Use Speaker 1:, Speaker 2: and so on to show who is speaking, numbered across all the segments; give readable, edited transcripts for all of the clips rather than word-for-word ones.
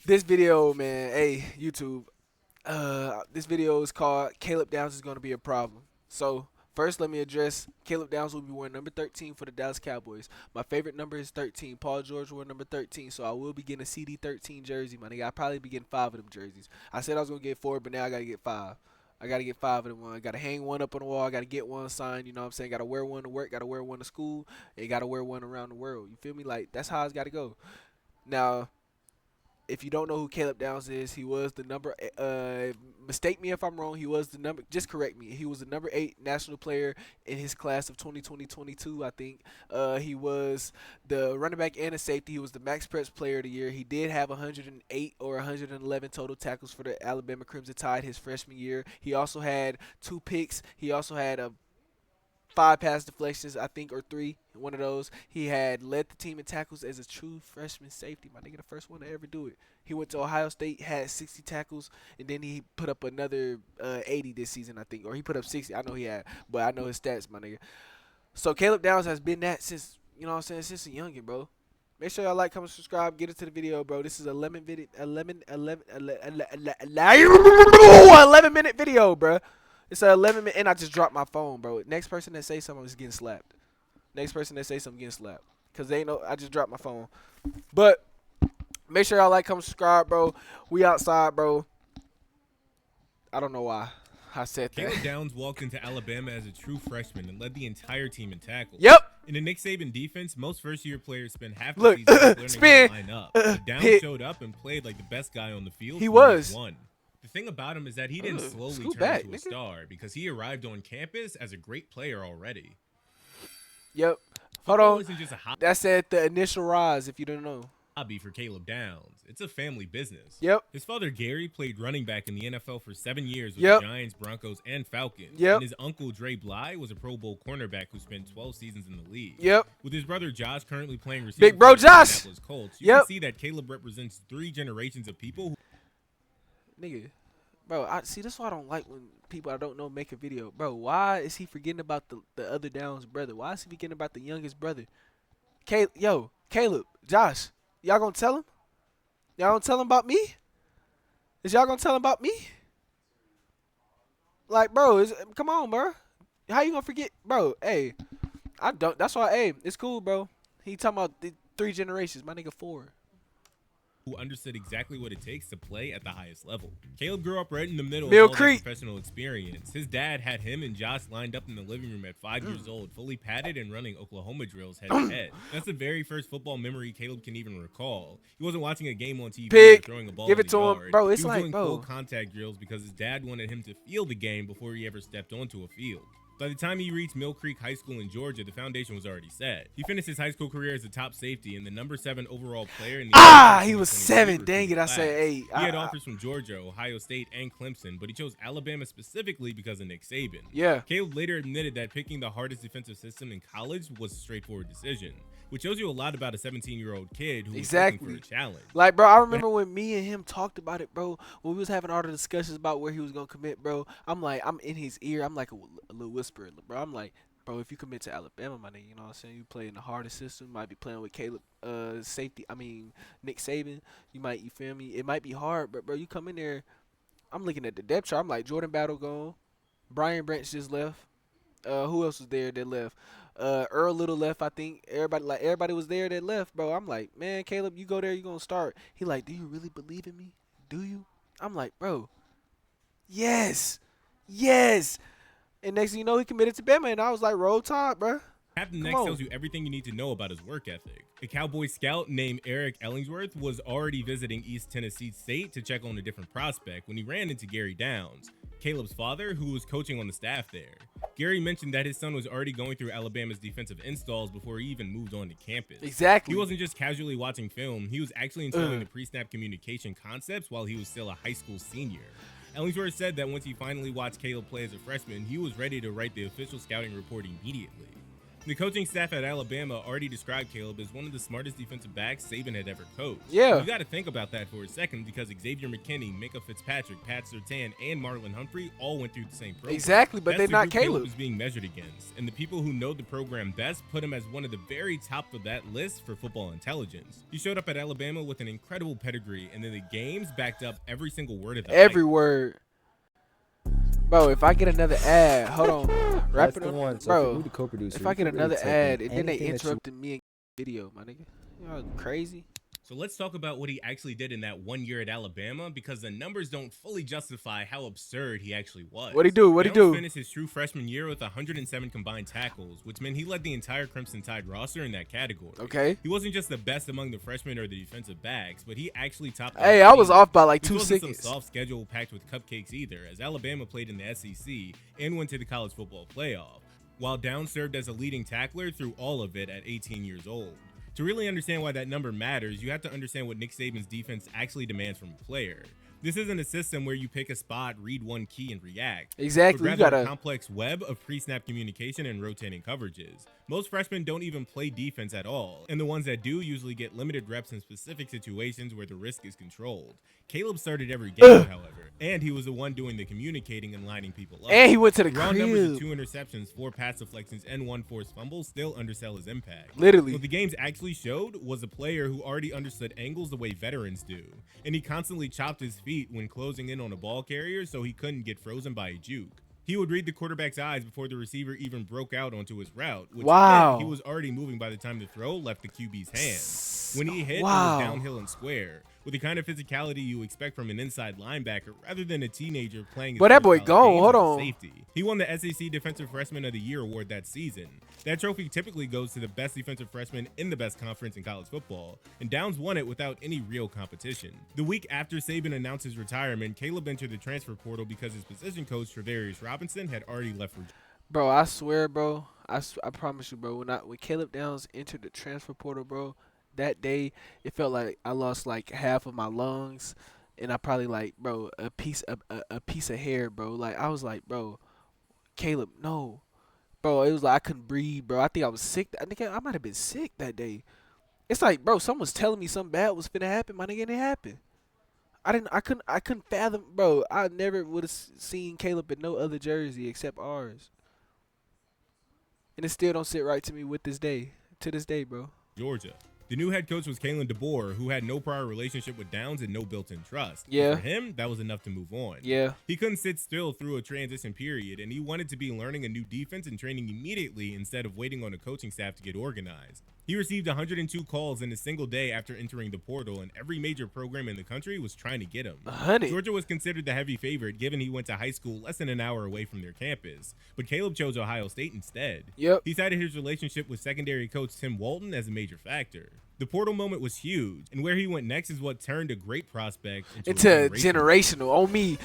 Speaker 1: This video, man, hey, YouTube. This video is called Caleb Downs is going to be a problem. So, first, let me address Caleb Downs will be wearing number 13 for the Dallas Cowboys. My favorite number is 13. Paul George wore number 13, so I will be getting a CD 13 jersey, my nigga. I'll probably be getting 5 of them jerseys. I said I was going to get 4, but now I got to get 5. I got to get 5 of them. I got to hang one up on the wall. I got to get one signed, you know what I'm saying? Got to wear one to work, got to wear one to school, and got to wear one around the world. You feel me? Like, that's how it's got to go. Now, if you don't know who Caleb Downs is, he was the number. Mistake me if I'm wrong. He was the number. Just correct me. He was the number 8 national player in his class of 2020-22. I think. He was the running back and a safety. He was the Max Preps Player of the Year. He did have 108 or 111 total tackles for the Alabama Crimson Tide his freshman year. He also had 2 picks. He also had a 5 pass deflections, I think, or 3. One of those. He had led the team in tackles as a true freshman safety. My nigga, the first one to ever do it. He went to Ohio State, had 60 tackles, and then he put up another 80 this season, I think, or he put up 60. I know he had, but I know his stats, my nigga. So Caleb Downs has been that since, you know what I'm saying, since a youngin', bro. Make sure y'all like, comment, subscribe, get into the video, bro. This is 11-minute video, bro. It's a 11-minute, and I just dropped my phone, bro. Next person that say something is getting slapped. Next person that say something getting slapped. Cause they know I just dropped my phone. But make sure y'all like, comment, subscribe, bro. We outside, bro. I don't know why I said that.
Speaker 2: Caleb Downs walked into Alabama as a true freshman and led the entire team in tackles.
Speaker 1: Yep.
Speaker 2: In the Nick Saban defense, most first-year players spend half the
Speaker 1: Look,
Speaker 2: season learning
Speaker 1: spin.
Speaker 2: how to line up. But Downs
Speaker 1: Hit.
Speaker 2: showed up and played like the best guy on the field.
Speaker 1: He
Speaker 2: from
Speaker 1: was.
Speaker 2: week one. The thing about him is that he didn't slowly
Speaker 1: scoot
Speaker 2: turn
Speaker 1: back,
Speaker 2: into a
Speaker 1: nigga.
Speaker 2: star because he arrived on campus as a great player already.
Speaker 1: Yep. Hold
Speaker 2: Football
Speaker 1: on.
Speaker 2: isn't just a
Speaker 1: That's at the initial rise, if you don't know.
Speaker 2: hobby for Caleb Downs. It's a family business.
Speaker 1: Yep.
Speaker 2: His father, Gary, played running back in the NFL for 7 years with
Speaker 1: Yep.
Speaker 2: the Giants, Broncos, and Falcons.
Speaker 1: Yep.
Speaker 2: And his uncle, Dre Bly, was a Pro Bowl cornerback who spent 12 seasons in the league.
Speaker 1: Yep.
Speaker 2: With his brother Josh currently playing receiver
Speaker 1: Big bro
Speaker 2: for the
Speaker 1: Josh.
Speaker 2: Indianapolis Colts, you
Speaker 1: Yep.
Speaker 2: can see that Caleb represents 3 generations of people who
Speaker 1: Nigga. Bro, I see that's why I don't like when people I don't know make a video. Bro, why is he forgetting about the other Downs brother? Why is he forgetting about the youngest brother? Caleb, Josh, y'all gonna tell him? Y'all gonna tell him about me? Is y'all gonna tell him about me? Like, bro, come on, bro. How you gonna forget, bro? Hey, I don't. That's why. Hey, it's cool, bro. He talking about the 3 generations. My nigga 4.
Speaker 2: understood exactly what it takes to play at the highest level. Caleb grew up right in the middle
Speaker 1: Mill
Speaker 2: of all
Speaker 1: Creek.
Speaker 2: that professional experience. His dad had him and Josh lined up in the living room at 5 years old, fully padded and running Oklahoma drills head to head. That's the very first football memory Caleb can even recall. He wasn't watching a game on TV
Speaker 1: Pig,
Speaker 2: or throwing a ball
Speaker 1: give
Speaker 2: in
Speaker 1: it
Speaker 2: the
Speaker 1: to him.
Speaker 2: yard.
Speaker 1: Bro, it's
Speaker 2: he was
Speaker 1: like,
Speaker 2: doing
Speaker 1: bro.
Speaker 2: full contact drills because his dad wanted him to feel the game before he ever stepped onto a field. By the time he reached Mill Creek High School in Georgia, the foundation was already set. He finished his high school career as a top safety and the number 7 overall player in the
Speaker 1: He was 7.
Speaker 2: 2023
Speaker 1: Dang it, I
Speaker 2: class.
Speaker 1: said 8.
Speaker 2: He had offers from Georgia, Ohio State, and Clemson, but he chose Alabama specifically because of Nick Saban.
Speaker 1: Yeah.
Speaker 2: Caleb later admitted that picking the hardest defensive system in college was a straightforward decision, which shows you a lot about a 17-year-old kid who was
Speaker 1: Exactly.
Speaker 2: looking for a challenge.
Speaker 1: Like, bro, I remember when me and him talked about it, bro. When we was having all the discussions about where he was gonna commit, bro. I'm like, I'm in his ear. I'm like a little whisper, bro. I'm like, bro, if you commit to Alabama, my nigga, you know what I'm saying? You play in the hardest system. You might be playing with Nick Saban. You feel me? It might be hard, but bro, you come in there. I'm looking at the depth chart. I'm like, Jordan Battle gone. Brian Branch just left. Who else was there that left? Earl Little left, I think. Everybody was there that left, bro. I'm like, man, Caleb, you go there, you gonna start. He like, do you really believe in me? Do you? I'm like, bro, yes, yes. And next thing you know, he committed to Bama, and I was like, roll tide, bro.
Speaker 2: Captain
Speaker 1: Come
Speaker 2: Next
Speaker 1: on.
Speaker 2: tells you everything you need to know about his work ethic. A Cowboy scout named Eric Ellingsworth was already visiting East Tennessee State to check on a different prospect when he ran into Gary Downs, Caleb's father, who was coaching on the staff there. Gary mentioned that his son was already going through Alabama's defensive installs before he even moved on to campus.
Speaker 1: Exactly.
Speaker 2: He wasn't just casually watching film, he was actually installing the pre-snap communication concepts while he was still a high school senior. Ellingsworth said that once he finally watched Caleb play as a freshman, he was ready to write the official scouting report immediately. The coaching staff at Alabama already described Caleb as one of the smartest defensive backs Saban had ever coached.
Speaker 1: Yeah.
Speaker 2: You got to think about that for a second because Xavier McKinney, Micah Fitzpatrick, Pat Surtain, and Marlon Humphrey all went through the same program.
Speaker 1: Exactly, but
Speaker 2: That's
Speaker 1: they're
Speaker 2: the
Speaker 1: not
Speaker 2: group
Speaker 1: Caleb.
Speaker 2: was being measured against, and the people who know the program best put him as one of the very top of that list for football intelligence. He showed up at Alabama with an incredible pedigree, and then the games backed up every single word of that.
Speaker 1: Every word. Bro, if I get another ad, hold on. Wrap
Speaker 3: That's
Speaker 1: it
Speaker 3: the
Speaker 1: up.
Speaker 3: one. So
Speaker 1: bro,
Speaker 3: if, the co-producer,
Speaker 1: if I get
Speaker 3: you can really
Speaker 1: another
Speaker 3: type in
Speaker 1: ad and then they
Speaker 3: anything that you-
Speaker 1: interrupted me in video, my nigga. Y'all crazy?
Speaker 2: So let's talk about what he actually did in that 1 year at Alabama because the numbers don't fully justify how absurd he actually was.
Speaker 1: What'd he do? What'd he
Speaker 2: Downs
Speaker 1: do?
Speaker 2: finished his true freshman year with 107 combined tackles, which meant he led the entire Crimson Tide roster in that category.
Speaker 1: Okay.
Speaker 2: He wasn't just the best among the freshmen or the defensive backs, but he actually topped the
Speaker 1: Hey, I was
Speaker 2: team.
Speaker 1: off by like
Speaker 2: This
Speaker 1: 2
Speaker 2: wasn't
Speaker 1: seconds.
Speaker 2: some soft schedule packed with cupcakes either, as Alabama played in the SEC and went to the college football playoff, while Downs served as a leading tackler through all of it at 18 years old. To really understand why that number matters, you have to understand what Nick Saban's defense actually demands from a player. This isn't a system where you pick a spot, read one key, and react.
Speaker 1: Exactly.
Speaker 2: But
Speaker 1: You
Speaker 2: rather a
Speaker 1: gotta.
Speaker 2: complex web of pre-snap communication and rotating coverages. Most freshmen don't even play defense at all, and the ones that do usually get limited reps in specific situations where the risk is controlled. Caleb started every game, however, and he was the one doing the communicating and lining people up.
Speaker 1: And he went to the
Speaker 2: Raw numbers of
Speaker 1: crib.
Speaker 2: 2 interceptions, 4 pass deflections, and 1 forced fumble still undersell his impact.
Speaker 1: Literally.
Speaker 2: What the games actually showed was a player who already understood angles the way veterans do, and he constantly chopped his feet when closing in on a ball carrier so he couldn't get frozen by a juke. He would read the quarterback's eyes before the receiver even broke out onto his route, which
Speaker 1: Wow.
Speaker 2: meant he was already moving by the time the throw left the QB's hand. When he hit,
Speaker 1: Wow.
Speaker 2: it was downhill and square, with the kind of physicality you expect from an inside linebacker rather than a teenager playing his
Speaker 1: But that
Speaker 2: first
Speaker 1: boy
Speaker 2: college
Speaker 1: gone.
Speaker 2: games
Speaker 1: Hold
Speaker 2: as a
Speaker 1: on.
Speaker 2: safety. He won the SEC Defensive Freshman of the Year award that season. That trophy typically goes to the best defensive freshman in the best conference in college football, and Downs won it without any real competition. The week after Saban announced his retirement, Caleb entered the transfer portal because his position coach, Travarius Robinson, had already left Virginia.
Speaker 1: Bro, I swear, bro. I promise you, bro. When Caleb Downs entered the transfer portal, bro, that day it felt like I lost like half of my lungs, and I probably like, bro, a piece of hair, bro. Like I was like, bro, Caleb, no, bro. It was like I couldn't breathe, bro. I think I was sick. I think I might have been sick that day. It's like, bro, someone's telling me something bad was finna happen, my nigga, and it happened. I couldn't fathom, bro. I never would have seen Caleb in no other jersey except ours. And it still don't sit right to me to this day, bro.
Speaker 2: Georgia. The new head coach was Kalen DeBoer, who had no prior relationship with Downs and no built-in trust.
Speaker 1: Yeah.
Speaker 2: And for him, that was enough to move on.
Speaker 1: Yeah.
Speaker 2: He couldn't sit still through a transition period, and he wanted to be learning a new defense and training immediately instead of waiting on a coaching staff to get organized. He received 102 calls in a single day after entering the portal, and every major program in the country was trying to get him.
Speaker 1: 100.
Speaker 2: Georgia was considered the heavy favorite given he went to high school less than an hour away from their campus, but Caleb chose Ohio State instead.
Speaker 1: Yep.
Speaker 2: He cited his relationship with secondary coach Tim Walton as a major factor. The portal moment was huge, and where he went next is what turned a great prospect
Speaker 1: Into generational. On me,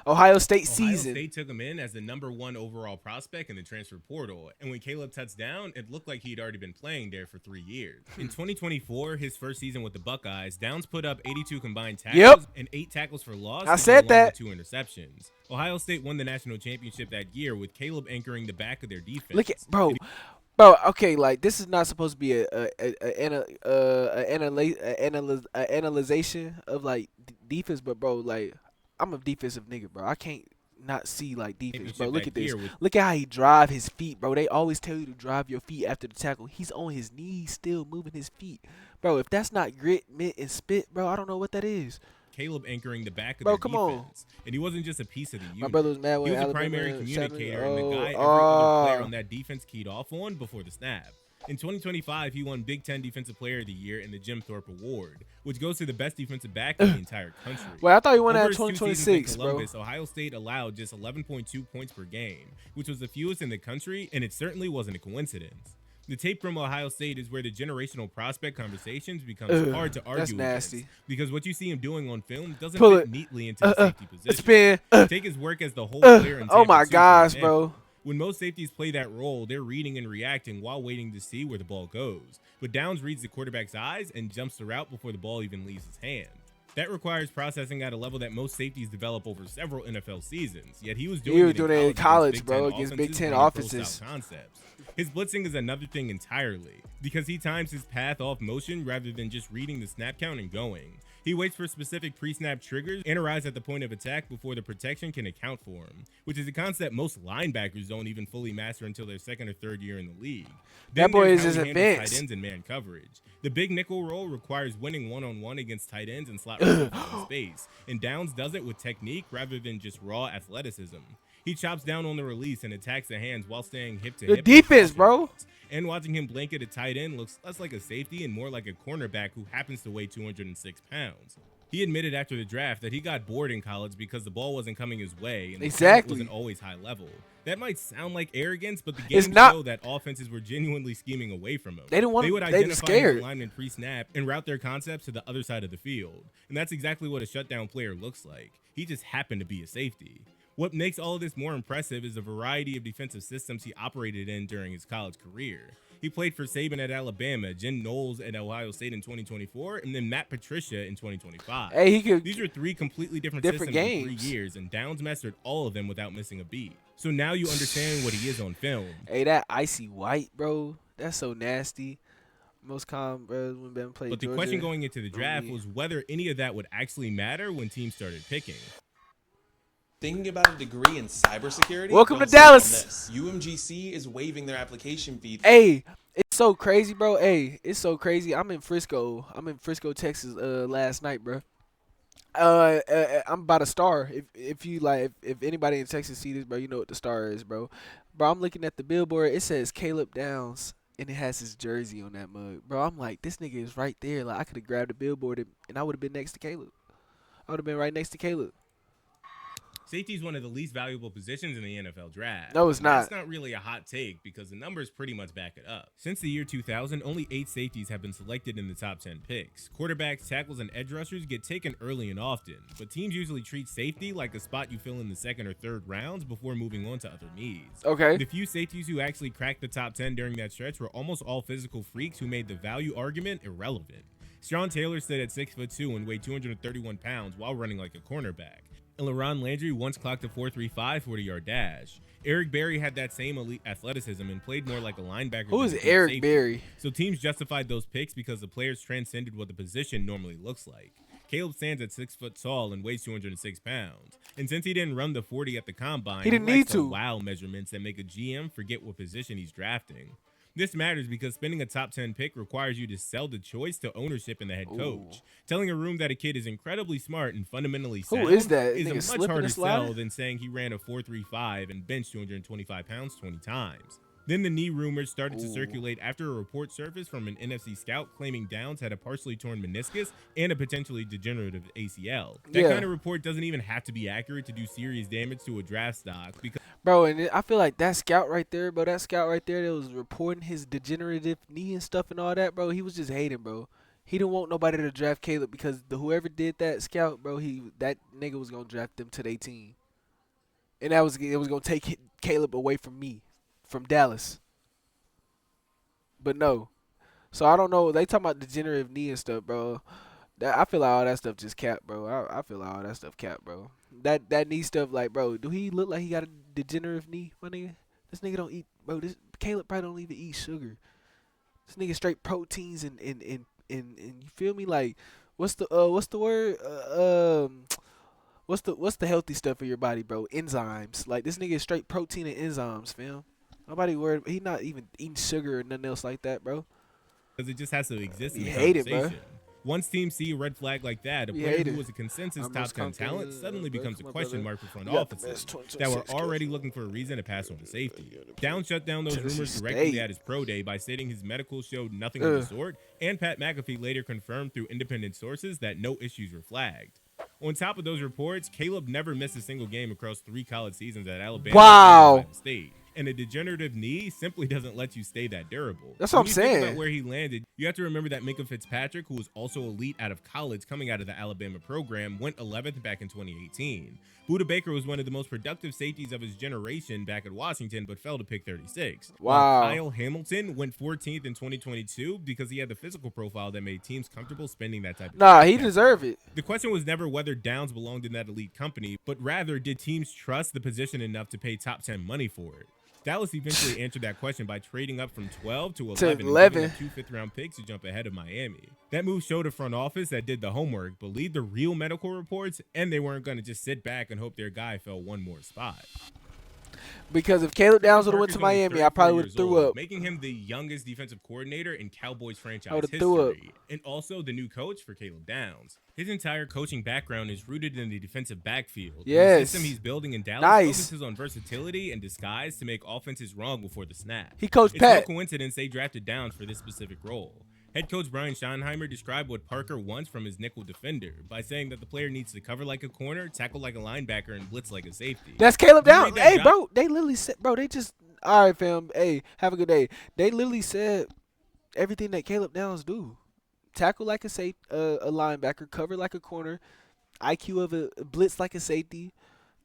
Speaker 1: Ohio State
Speaker 2: Ohio
Speaker 1: season.
Speaker 2: State took him in as the #1 overall prospect in the transfer portal, and when Caleb touched down, it looked like he'd already been playing there for 3 years. In 2024, his first season with the Buckeyes, Downs put up 82 combined tackles
Speaker 1: Yep.
Speaker 2: and 8 tackles for loss.
Speaker 1: I said
Speaker 2: along with
Speaker 1: that.
Speaker 2: 2 interceptions. Ohio State won the national championship that year with Caleb anchoring the back of their defense.
Speaker 1: Look at bro. Okay, like this is not supposed to be analyzation of like defense, but bro, like I'm a defensive nigga, bro. I can't not see like defense, bro. Look at this. Look at how he drive his feet, bro. They always tell you to drive your feet after the tackle. He's on his knees, still moving his feet, bro. If that's not grit, mitt, and spit, bro, I don't know what that is.
Speaker 2: Caleb anchoring the back of
Speaker 1: Bro,
Speaker 2: their
Speaker 1: come
Speaker 2: defense. And he wasn't just a piece of the unit.
Speaker 1: My brother was mad when
Speaker 2: He was the
Speaker 1: Alabama
Speaker 2: primary
Speaker 1: shot
Speaker 2: communicator
Speaker 1: me.
Speaker 2: and the guy every
Speaker 1: Oh,
Speaker 2: other player on that defense keyed off on before the snap. In 2025, he won Big Ten Defensive Player of the Year and the Jim Thorpe Award, which goes to the best defensive back in the entire country.
Speaker 1: Well, I thought he won that
Speaker 2: Over
Speaker 1: in
Speaker 2: his 2 seasons in
Speaker 1: 2026, bro.
Speaker 2: Columbus, Ohio State allowed just 11.2 points per game, which was the fewest in the country, and it certainly wasn't a coincidence. The tape from Ohio State is where the generational prospect conversations becomes hard to argue
Speaker 1: that's nasty.
Speaker 2: against, because what you see him doing on film doesn't
Speaker 1: Pull
Speaker 2: fit
Speaker 1: it.
Speaker 2: neatly into the safety position.
Speaker 1: Spin.
Speaker 2: Take his work as the whole player in
Speaker 1: Oh
Speaker 2: Tampa
Speaker 1: my
Speaker 2: too, for
Speaker 1: gosh,
Speaker 2: example.
Speaker 1: bro.
Speaker 2: When most safeties play that role, they're reading and reacting while waiting to see where the ball goes. But Downs reads the quarterback's eyes and jumps the route before the ball even leaves his hand. That requires processing at a level that most safeties develop over several NFL seasons. Yet he was
Speaker 1: He
Speaker 2: doing
Speaker 1: was
Speaker 2: it
Speaker 1: doing it in
Speaker 2: in
Speaker 1: college,
Speaker 2: college,
Speaker 1: bro,
Speaker 2: against
Speaker 1: against Big Ten
Speaker 2: running
Speaker 1: offenses.
Speaker 2: pro-style concepts. His blitzing is another thing entirely, because he times his path off motion rather than just reading the snap count and going. He waits for specific pre-snap triggers and arrives at the point of attack before the protection can account for him, which is a concept most linebackers don't even fully master until their second or third year in the league.
Speaker 1: That boy
Speaker 2: there's
Speaker 1: is
Speaker 2: how
Speaker 1: just
Speaker 2: he handles
Speaker 1: advanced.
Speaker 2: tight ends and man coverage. The big nickel role requires winning one-on-one against tight ends and slot receivers in space, and Downs does it with technique rather than just raw athleticism. He chops down on the release and attacks the hands while staying hip to
Speaker 1: The
Speaker 2: hip.
Speaker 1: defense, bro.
Speaker 2: And watching him blanket a tight end looks less like a safety and more like a cornerback who happens to weigh 206 pounds. He admitted after the draft that he got bored in college because the ball wasn't coming his way and the talent
Speaker 1: Exactly.
Speaker 2: wasn't always high level. That might sound like arrogance, but the
Speaker 1: It's
Speaker 2: games
Speaker 1: not.
Speaker 2: show that offenses were genuinely scheming away from him.
Speaker 1: They didn't want.
Speaker 2: They would
Speaker 1: They were
Speaker 2: identify
Speaker 1: scared.
Speaker 2: his lineman pre-snap and route their concepts to the other side of the field. And that's exactly what a shutdown player looks like. He just happened to be a safety. What makes all of this more impressive is the variety of defensive systems he operated in during his college career. He played for Saban at Alabama, Jen Knowles at Ohio State in 2024, and then Matt Patricia in 2025.
Speaker 1: Hey, he could.
Speaker 2: These are three completely different
Speaker 1: Different
Speaker 2: systems in
Speaker 1: games.
Speaker 2: 3 years, and Downs mastered all of them without missing a beat. So now you understand what he is on film.
Speaker 1: Hey, that icy white, bro. That's so nasty. Most calm, bro. When Ben played
Speaker 2: But the
Speaker 1: Georgia.
Speaker 2: question going into the draft
Speaker 1: me.
Speaker 2: was whether any of that would actually matter when teams started picking.
Speaker 3: Thinking about a degree in cybersecurity?
Speaker 1: Welcome
Speaker 3: Don't
Speaker 1: to
Speaker 3: sleep on
Speaker 1: Dallas.
Speaker 3: this. UMGC is waiving their application fee.
Speaker 1: Hey, it's so crazy, bro. Hey, it's so crazy. I'm in Frisco, Texas. Last night, bro. I'm about a star. If you like, if anybody in Texas see this, bro, you know what the star is, bro. Bro, I'm looking at the billboard. It says Caleb Downs, and it has his jersey on that mug, bro. I'm like, this nigga is right there. Like, I could have grabbed the billboard and I would have been next to Caleb. I would have been right next to Caleb.
Speaker 2: Safety is one of the least valuable positions in the NFL draft.
Speaker 1: No, it's not.
Speaker 2: That's not really a hot take because the numbers pretty much back it up. Since the year 2000, only 8 safeties have been selected in the top 10 picks. Quarterbacks, tackles, and edge rushers get taken early and often, but teams usually treat safety like a spot you fill in the second or third rounds before moving on to other needs.
Speaker 1: Okay.
Speaker 2: The few safeties who actually cracked the top 10 during that stretch were almost all physical freaks who made the value argument irrelevant. Sean Taylor stood at 6'2" and weighed 231 pounds while running like a cornerback. And LaRon Landry once clocked a 4.35 40-yard dash. Eric Berry had that same elite athleticism and played more like a linebacker.
Speaker 1: Who
Speaker 2: than
Speaker 1: is
Speaker 2: a deep
Speaker 1: Eric
Speaker 2: safety.
Speaker 1: Berry?
Speaker 2: So teams justified those picks because the players transcended what the position normally looks like. Caleb stands at 6 foot tall and weighs 206 pounds. And since he didn't run the 40 at the combine,
Speaker 1: He didn't
Speaker 2: lacks
Speaker 1: need
Speaker 2: the
Speaker 1: to.
Speaker 2: wow measurements that make a GM forget what position he's drafting. This matters because spending a top 10 pick requires you to sell the choice to ownership and the head coach. Telling a room that a kid is incredibly smart and fundamentally sound
Speaker 1: Who is that?
Speaker 2: is
Speaker 1: Nigga
Speaker 2: a much
Speaker 1: slipping
Speaker 2: harder
Speaker 1: and sliding?
Speaker 2: sell than saying he ran a 4.35 and benched 225 pounds 20 times. Then the knee rumors started to circulate after a report surfaced from an NFC scout claiming Downs had a partially torn meniscus and a potentially degenerative ACL. That
Speaker 1: Yeah.
Speaker 2: kind of report doesn't even have to be accurate to do serious damage to a draft stock because
Speaker 1: Bro, and I feel like that scout right there, bro, that was reporting his degenerative knee and stuff and all that, bro, he was just hating, bro. He didn't want nobody to draft Caleb because whoever did that scout, bro, that nigga was going to draft them to their team. And it was going to take Caleb away from me, from Dallas. But no. So I don't know. They talking about degenerative knee and stuff, bro. I feel like all that stuff just cap, bro. I feel like all that stuff cap, bro. That knee stuff, like, bro, do he look like he got a degenerative knee, my nigga? This nigga don't eat, bro. This Caleb probably don't even eat sugar. This nigga straight proteins and you feel me? Like, what's the word? What's the healthy stuff for your body, bro? Enzymes. Like, this nigga is straight protein and enzymes, fam. Nobody worried. He not even eating sugar or nothing else like that, bro.
Speaker 2: it just has to exist in
Speaker 1: You
Speaker 2: the
Speaker 1: hate it,
Speaker 2: conversation.
Speaker 1: bro.
Speaker 2: Once teams see a red flag like that, a
Speaker 1: You
Speaker 2: player
Speaker 1: hate
Speaker 2: who
Speaker 1: it.
Speaker 2: was a consensus
Speaker 1: I'm
Speaker 2: top
Speaker 1: most
Speaker 2: 10
Speaker 1: confident,
Speaker 2: talent suddenly
Speaker 1: bro.
Speaker 2: becomes a
Speaker 1: Come on,
Speaker 2: question
Speaker 1: brother.
Speaker 2: mark for front
Speaker 1: You got the
Speaker 2: offices
Speaker 1: best
Speaker 2: that were
Speaker 1: 2026
Speaker 2: already
Speaker 1: kids.
Speaker 2: looking for a reason to pass on the safety. Downs shut down those
Speaker 1: Tennessee
Speaker 2: rumors directly
Speaker 1: State.
Speaker 2: at his pro day by stating his medical showed nothing of the sort, and Pat McAfee later confirmed through independent sources that no issues were flagged. On top of those reports, Caleb never missed a single game across 3 college seasons at Alabama
Speaker 1: Wow.
Speaker 2: and Ohio State. And a degenerative knee simply doesn't let you stay that durable.
Speaker 1: That's what I'm
Speaker 2: When you think
Speaker 1: saying.
Speaker 2: about where he landed, you have to remember that Minka Fitzpatrick, who was also elite out of college coming out of the Alabama program, went 11th back in 2018. Buda Baker was one of the most productive safeties of his generation back at Washington, but fell to pick 36.
Speaker 1: Wow.
Speaker 2: While Kyle Hamilton went 14th in 2022 because he had the physical profile that made teams comfortable spending that type of
Speaker 1: Nah,
Speaker 2: cap
Speaker 1: he
Speaker 2: space.
Speaker 1: deserve it.
Speaker 2: The question was never whether Downs belonged in that elite company, but rather did teams trust the position enough to pay top 10 money for it? Dallas eventually answered that question by trading up from 12 to 11 and giving up 2 fifth-round picks to jump ahead of Miami. That move showed a front office that did the homework, believed the real medical reports, and they weren't going to just sit back and hope their guy fell one more spot.
Speaker 1: Because if Caleb Downs would have went to
Speaker 2: Parker's only
Speaker 1: Miami, I probably would have
Speaker 2: 34
Speaker 1: threw
Speaker 2: years
Speaker 1: up.
Speaker 2: old, making him the youngest defensive coordinator in Cowboys franchise
Speaker 1: would've threw up.
Speaker 2: history, and also the new coach for Caleb Downs. His entire coaching background is rooted in the defensive backfield.
Speaker 1: Yes.
Speaker 2: The system he's building in Dallas
Speaker 1: Nice.
Speaker 2: focuses on versatility and disguise to make offenses wrong before the snap.
Speaker 1: He coached
Speaker 2: It's
Speaker 1: Pat.
Speaker 2: no coincidence they drafted Downs for this specific role. Head coach Brian Schottenheimer described what Parker wants from his nickel defender by saying that the player needs to cover like a corner, tackle like a linebacker, and blitz like a safety.
Speaker 1: That's Caleb
Speaker 2: Did you
Speaker 1: Downs.
Speaker 2: read that
Speaker 1: Hey,
Speaker 2: job?
Speaker 1: bro, they literally said, bro, they just, all right, fam. Hey, have a good day. They literally said everything that Caleb Downs do. Tackle like a linebacker, cover like a corner, IQ of a blitz like a safety,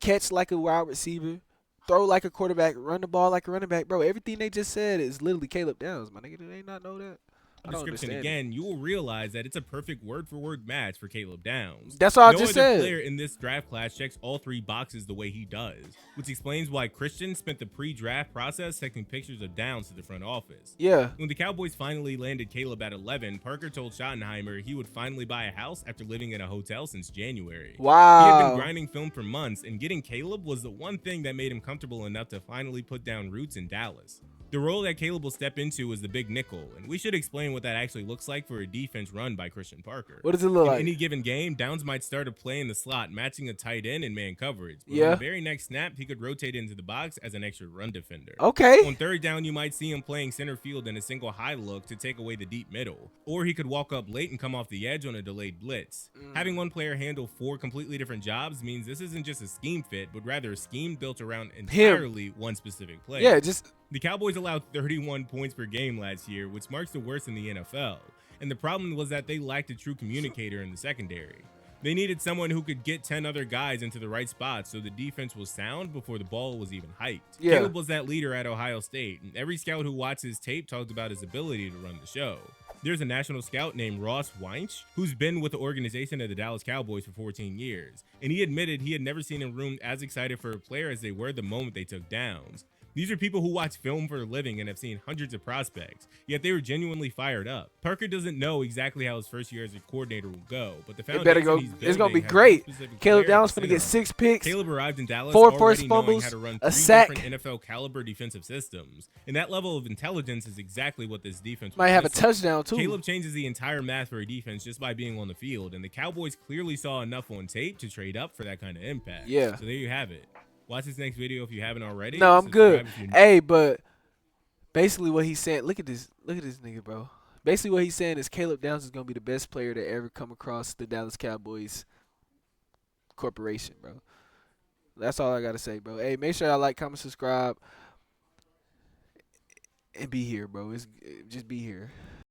Speaker 1: catch like a wide receiver, throw like a quarterback, run the ball like a running back. Bro, everything they just said is literally Caleb Downs. My nigga, do they not know that? I don't
Speaker 2: Description
Speaker 1: understand
Speaker 2: again, you will realize that it's a perfect word-for-word match for Caleb Downs.
Speaker 1: That's what I
Speaker 2: No
Speaker 1: just
Speaker 2: other
Speaker 1: said.
Speaker 2: player in this draft class checks all 3 boxes the way he does, which explains why Christian spent the pre-draft process taking pictures of Downs to the front office.
Speaker 1: Yeah.
Speaker 2: When the Cowboys finally landed Caleb at 11, Parker told Schottenheimer he would finally buy a house after living in a hotel since January. He had
Speaker 1: Wow.
Speaker 2: been grinding film for months, and getting Caleb was the one thing that made him comfortable enough to finally put down roots in Dallas. The role that Caleb will step into is the big nickel, and we should explain what that actually looks like for a defense run by Christian Parker.
Speaker 1: What does it look
Speaker 2: In
Speaker 1: like?
Speaker 2: any given game, Downs might start a play in the slot, matching a tight end in man coverage. But
Speaker 1: Yeah.
Speaker 2: on the very next snap, he could rotate into the box as an extra run defender.
Speaker 1: Okay.
Speaker 2: On third down, you might see him playing center field in a single high look to take away the deep middle. Or he could walk up late and come off the edge on a delayed blitz. Having one player handle 4 completely different jobs means this isn't just a scheme fit, but rather a scheme built around entirely one specific play.
Speaker 1: Yeah, just
Speaker 2: The Cowboys allowed 31 points per game last year, which marks the worst in the NFL. And the problem was that they lacked a true communicator in the secondary. They needed someone who could get 10 other guys into the right spots so the defense was sound before the ball was even hyped.
Speaker 1: Yeah.
Speaker 2: Caleb was that leader at Ohio State, and every scout who watched his tape talked about his ability to run the show. There's a national scout named Ross Weinsch who's been with the organization of the Dallas Cowboys for 14 years, and he admitted he had never seen a room as excited for a player as they were the moment they took Downs. These are people who watch film for a living and have seen hundreds of prospects, yet they were genuinely fired up. Parker doesn't know exactly how his first year as a coordinator will go, but the
Speaker 1: it
Speaker 2: foundation
Speaker 1: better go.
Speaker 2: he's
Speaker 1: It's gonna be
Speaker 2: building has
Speaker 1: great.
Speaker 2: one specific
Speaker 1: Caleb
Speaker 2: player at
Speaker 1: Downs
Speaker 2: the
Speaker 1: finna get
Speaker 2: center.
Speaker 1: 6 picks.
Speaker 2: Caleb arrived in Dallas
Speaker 1: 4
Speaker 2: already
Speaker 1: forced
Speaker 2: knowing
Speaker 1: fumbles,
Speaker 2: how to run
Speaker 1: a
Speaker 2: 3
Speaker 1: sack.
Speaker 2: different NFL caliber defensive systems, and that level of intelligence is exactly what this defense
Speaker 1: Might
Speaker 2: was
Speaker 1: have a
Speaker 2: missing.
Speaker 1: touchdown too.
Speaker 2: Caleb changes the entire math for a defense just by being on the field, and the Cowboys clearly saw enough on tape to trade up for that kind of impact.
Speaker 1: Yeah.
Speaker 2: So there you have it. Watch this next video if you haven't already.
Speaker 1: No, I'm
Speaker 2: Subscribe
Speaker 1: good.
Speaker 2: if you're
Speaker 1: Hey, but basically what he's saying, look at this nigga, bro. Basically what he's saying is Caleb Downs is gonna be the best player to ever come across the Dallas Cowboys corporation, bro. That's all I gotta say, bro. Hey, make sure y'all like, comment, subscribe, and be here, bro. Just be here.